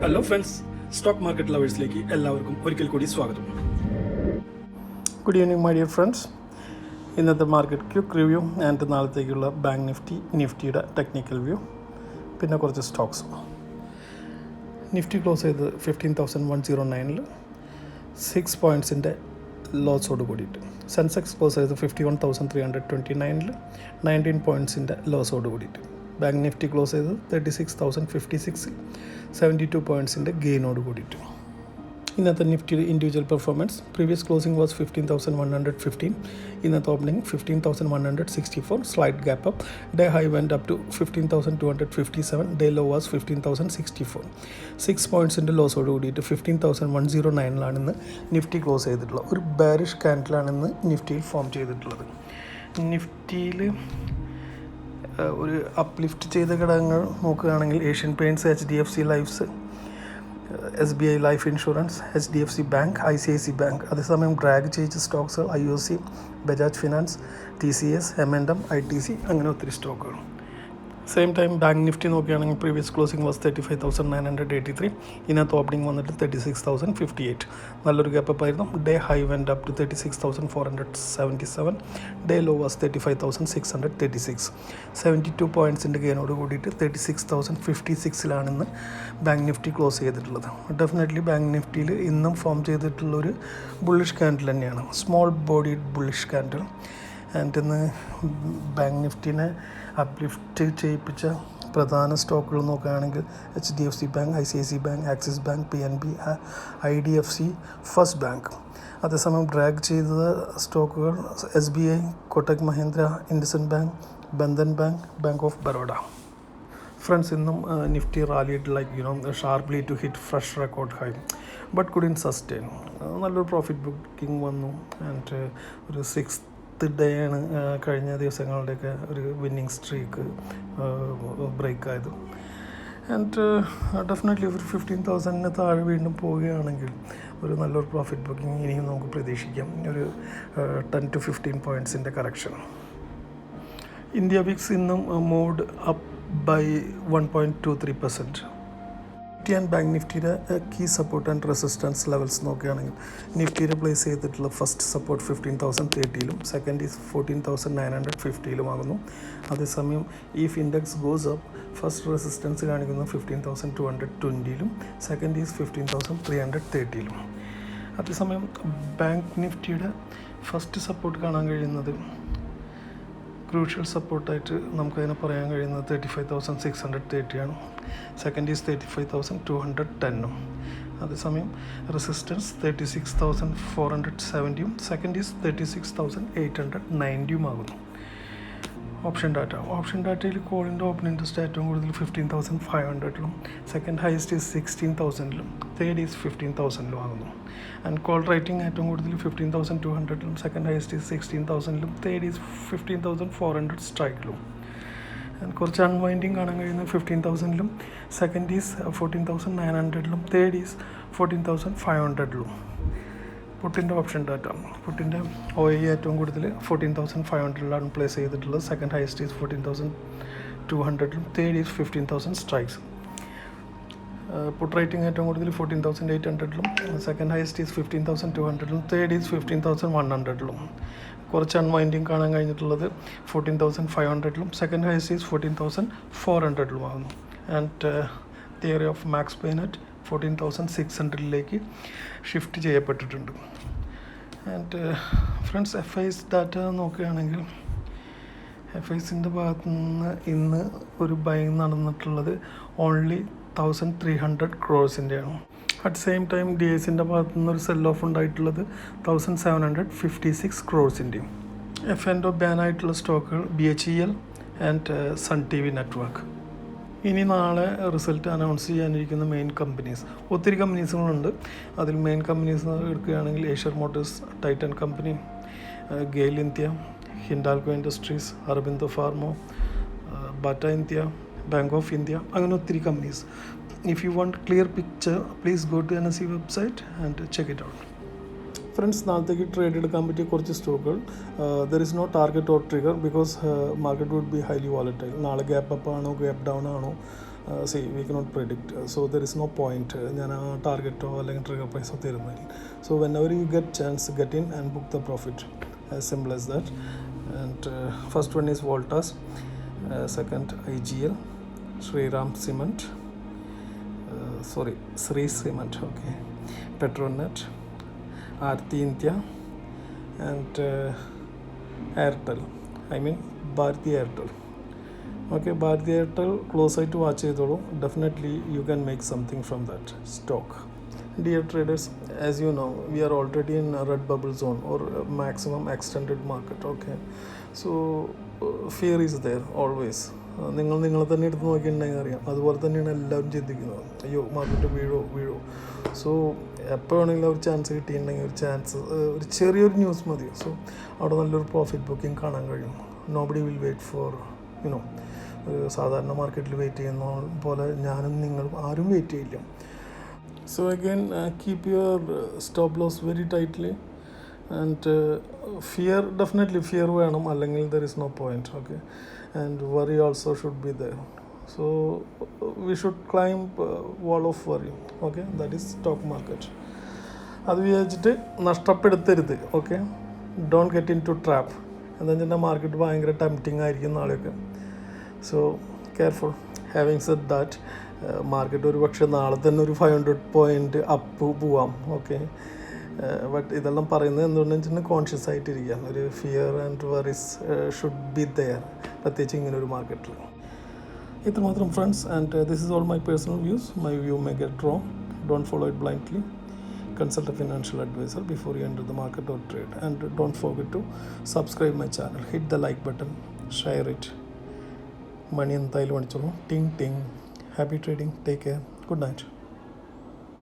Hello friends, stock market ലവേഴ്സിലേക്ക് എല്ലാവർക്കും ഒരിക്കൽ കൂടി സ്വാഗതം. Good evening my dear friends. ഇന്നത്തെ മാർക്കറ്റ് ക്വിക്ക് റിവ്യൂ ആൻഡ് നാളത്തേക്കുള്ള ബാങ്ക് നിഫ്റ്റിയുടെ ടെക്നിക്കൽ വ്യൂ, പിന്നെ കുറച്ച് സ്റ്റോക്സ്. നിഫ്റ്റി ക്ലോസ് ചെയ്ത് 15,109 6 പോയിൻറ്റ്സിൻ്റെ ലോസോട് കൂടിയിട്ട്. സെൻസെക്സ് ക്ലോസ് ചെയ്ത് 51,329 19 പോയിൻറ്റ്സിൻ്റെ ലോസോട് കൂടിയിട്ട്. ബാങ്ക് നിഫ്റ്റി ക്ലോസ് ചെയ്ത് 36,056 72 പോയിൻറ്റ്സിൻ്റെ ഗെയിനോട് കൂടിയിട്ട്. ഇന്നത്തെ നിഫ്റ്റിയുടെ individual performance: previous closing was 15,115, ഇന്നത്തെ opening 15,164, slight gap up. Day high went up to 15,257, day low was 15,064. 6 പോയിൻറ്റ്സിൻ്റെ ലോസോട് കൂടിയിട്ട് 15,109 ഇന്ന് നിഫ്റ്റി ക്ലോസ് ചെയ്തിട്ടുള്ളത്. ഒരു ബാരിഷ് ക്യാൻഡിലാണിന്ന് നിഫ്റ്റിയിൽ ഫോം ചെയ്തിട്ടുള്ളത്. നിഫ്റ്റിയിൽ ഒരു അപ്ലിഫ്റ്റ് ചെയ്ത ഘടകങ്ങൾ നോക്കുകയാണെങ്കിൽ Asian Paints, HDFC lifes, SBI life insurance, HDFC bank, ICIC bank. അതേസമയം ഡ്രാഗ് ചെയ്ത സ്റ്റോക്സുകൾ IOC, Bajaj finance, TCS, M&M, ITC, അങ്ങനെ ഒത്തിരി സ്റ്റോക്കുകൾ. സെയിം ടൈം ബാങ്ക് നിഫ്റ്റി നോക്കുകയാണെങ്കിൽ പ്രീവിയസ് ക്ലോസിംഗ് വാസ് 35,983, ഇന്നത്തെ ഓപ്പണിംഗ് വന്നിട്ട് 36,058. നല്ലൊരു ഗ്യാപ്പ് ആയിരുന്നു. Day high went up to 36,477, day low was 35,636. 72 പോയിൻറ്റ്സിൻ്റെ ഗെയിനോട് കൂടിയിട്ട് 36,056 ഇന്ന് ബാങ്ക് നിഫ്റ്റി ക്ലോസ് ചെയ്തിട്ടുള്ളത്. ഡെഫിനറ്റ്ലി ബാങ്ക് നിഫ്റ്റിയിൽ ഇന്നും ഫോം ചെയ്തിട്ടുള്ളൊരു ബുള്ളിഷ് ക്യാൻഡിൽ തന്നെയാണ്, small bodied bullish candle. And ഇന്ന് ബാങ്ക് നിഫ്റ്റിനെ അപ്ലിഫ്റ്റ് ചെയ്യിപ്പിച്ച പ്രധാന സ്റ്റോക്കുകൾ നോക്കുകയാണെങ്കിൽ HDFC bank, ICIC bank, axis bank, PNB, IDFC, first bank. അതേസമയം ഡ്രാഗ് ചെയ്ത സ്റ്റോക്കുകൾ SBI, Kotak Mahindra, IndusInd bank, Bandhan bank, bank of Baroda. Friends, ഇന്നും Nifty rallied sharply to hit fresh record high but couldn't sustain. നല്ലൊരു പ്രോഫിറ്റ് ബുക്കിംഗ് വന്നു. ആൻഡ് ഒരു 6th ഡേ ആണ് കഴിഞ്ഞ ദിവസങ്ങളുടെയൊക്കെ ഒരു വിന്നിങ് സ്ട്രീക്ക് ബ്രേക്ക് ആയത്. ആൻഡ് ഡെഫിനറ്റ്ലി ഒരു 15,000 താഴെ വീണ്ടും പോവുകയാണെങ്കിൽ ഒരു നല്ലൊരു പ്രോഫിറ്റ് ബുക്കിംഗ് ഇനിയും നമുക്ക് പ്രതീക്ഷിക്കാം. ഒരു 10 to 15 പോയിൻറ്റ്സിൻ്റെ കറക്ഷൻ. ഇന്ത്യ വിക്സ് ഇന്നും moved up by 1.23%. Nifty and bank നിഫ്റ്റിയുടെ key support and resistance levels നോക്കുകയാണെങ്കിൽ നിഫ്റ്റിയിൽ പ്ലേസ് ചെയ്തിട്ടുള്ള ഫസ്റ്റ് സപ്പോർട്ട് 15,030, സെക്കൻഡ് ഈസ് 14,950 ആകുന്നു. അതേസമയം if index goes up, first resistance കാണിക്കുന്നത് 15,220, സെക്കൻഡ് ഈസ് 15,330. അതേസമയം ബാങ്ക് നിഫ്റ്റിയുടെ ഫസ്റ്റ് സപ്പോർട്ട് കാണാൻ കഴിയുന്നത്, ക്രൂഷ്യൽ സപ്പോർട്ടായിട്ട് നമുക്കതിനെ പറയാൻ കഴിയുന്നത് 35,630 സെക്കൻഡ് ഈസ് 35,210. അതേസമയം റെസിസ്റ്റൻസ് 36,470, സെക്കൻഡ് ഈസ് 36,890 ആകുന്നു. ഓപ്ഷൻ ഡാറ്റയിൽ കോളിൻ്റെ ഓപ്പൺ ഇൻട്രസ്റ്റ് ഏറ്റവും കൂടുതൽ 15,500, second highest is 16,000, third is 15,000 ആകുന്നു. ആൻഡ് കോൾ റേറ്റിംഗ് ഏറ്റവും കൂടുതൽ 15,200, second highest is 16,000, third is 15,400 സ്ട്രൈക്കിലും. ആൻഡ് കുറച്ച് അൺവൈൻഡിങ് കാണാൻ കഴിയുന്നത് 15,000, സെക്കൻഡ് ഈസ് 14,900, തേർഡ് ഈസ് 14,500. പുട്ടിൻ്റെ ഓപ്ഷൻ ഡാറ്റ, പുട്ടിൻ്റെ OI ഏറ്റവും കൂടുതൽ 14,500 പ്ലേസ് ചെയ്തിട്ടുള്ളത്. Second highest is 14,200, third is 15,000 strikes. Put rating ഏറ്റവും കൂടുതൽ 14,800, second highest is 15,200, third is 15,100. കുറച്ച് അൺവൈൻഡിങ് കാണാൻ കഴിഞ്ഞിട്ടുള്ളത് 14,500, സെക്കൻഡ് ഹൈസ്റ്റ് ഈസ് 14,400 ആകുന്നു. ആൻഡ് തിയറി ഓഫ് മാക്സ് പെയ്നെറ്റ് 14,600 ഷിഫ്റ്റ് ചെയ്യപ്പെട്ടിട്ടുണ്ട്. ആൻഡ് ഫ്രണ്ട്സ്, FIs ഡാറ്റ നോക്കുകയാണെങ്കിൽ FIസിൻ്റെ ഭാഗത്തു നിന്ന് ഇന്ന് ഒരു ബൈങ് നടന്നിട്ടുള്ളത് ഓൺലി 1,300 crores-ൻ്റെയാണ്. അറ്റ് സെയിം ടൈം DIസിൻ്റെ ഭാഗത്തു നിന്ന് ഒരു സെൽ ഓഫ് ഉണ്ടായിട്ടുള്ളത് 1,756 crores-ൻ്റെയും. F&O ബാൻ ആയിട്ടുള്ള സ്റ്റോക്കുകൾ BHEL and Sun TV network. ഇനി നാളെ റിസൾട്ട് അനൗൺസ് ചെയ്യാനിരിക്കുന്ന മെയിൻ കമ്പനീസ്, ഒത്തിരി കമ്പനീസുകളുണ്ട്. അതിൽ മെയിൻ കമ്പനീസ് എടുക്കുകയാണെങ്കിൽ Eicher motors, Titan company, GAIL India, Hindalco industries, Aurobindo pharma, Bata India, bank of India, അങ്ങനെ ഒത്തിരി companies. If you want clear picture, please go to NSE website and check it out. Friends, നാളത്തേക്ക് trade എടുക്കാൻ പറ്റിയ കുറച്ച് സ്റ്റോക്കുകൾ. There is no target or trigger because market would B highly volatile. നാളെ gap up ആണോ gap down ആണോ See, we cannot predict, so there is no point ഞാൻ ആ ടാർഗറ്റോ അല്ലെങ്കിൽ trigger പ്രൈസോ തരുന്നതിൽ. So whenever you get chance, get in and book the profit, as simple as that. And first one is Voltas, second IGL, Shriram Cement, Sri Cement, okay, Petronet, Aarti India, and Airtel, I mean Bharti Airtel. Okay, Bharti Airtel close ആയിട്ട് watch ചെയ്തോളൂ. Definitely you can make something from that stock. Dear traders, as you know, we are already in a red bubble zone or maximum extended market. Okay, so fear is there always. നിങ്ങളെ തന്നെ എടുത്ത് നോക്കിയിട്ടുണ്ടെങ്കിൽ അറിയാം, അതുപോലെ തന്നെയാണ് എല്ലാവരും ചിന്തിക്കുന്നത്, അയ്യോ market വീഴോ. So എപ്പോൾ വേണമെങ്കിലും ഒരു ചാൻസ് കിട്ടിയിട്ടുണ്ടെങ്കിൽ ഒരു ചെറിയൊരു ന്യൂസ് മതി. സോ അവിടെ നല്ലൊരു പ്രോഫിറ്റ് ബുക്കിംഗ് കാണാൻ കഴിയും. നോബഡി വിൽ വെയിറ്റ് ഫോർ സാധാരണ മാർക്കറ്റിൽ വെയിറ്റ് ചെയ്യുന്ന പോലെ ഞാനും നിങ്ങളും ആരും വെയിറ്റ് ചെയ്യില്ല. So again keep your stop loss very tightly and definitely fear വേണം, അല്ലെങ്കിൽ there is no point. Okay, and worry also should be there. So we should climb wall of worry. Okay, that is stock market. അത് വിചാരിച്ചിട്ട് നഷ്ടപ്പെടുത്തരുത്. Okay, don't get into trap. എന്താ വെച്ചാൽ market ഭയങ്കര tempting ആയിരിക്കും നാളെയൊക്കെ. So careful. Having said that, market ഒരു പക്ഷേ നാളെ തന്നെ ഒരു 500 പോയിൻ്റ് അപ്പ് പോവാം. ഓക്കെ, ബട്ട് ഇതെല്ലാം പറയുന്നത് എന്തുകൊണ്ടെന്ന് വെച്ചിട്ടുണ്ടെങ്കിൽ കോൺഷ്യസ് ആയിട്ടിരിക്കുക. ഒരു fear and worries should be there, പ്രത്യേകിച്ച് ഇങ്ങനെ ഒരു മാർക്കറ്റിൽ. ഇത്രമാത്രം friends, and this is all my personal views. My view may get wrong. Don't follow it blindly. Consult a financial advisor before you enter the market or trade. And don't forget to subscribe my channel. Hit the like button. Share it. Money and tail ting ting. Happy trading. Take care. Good night.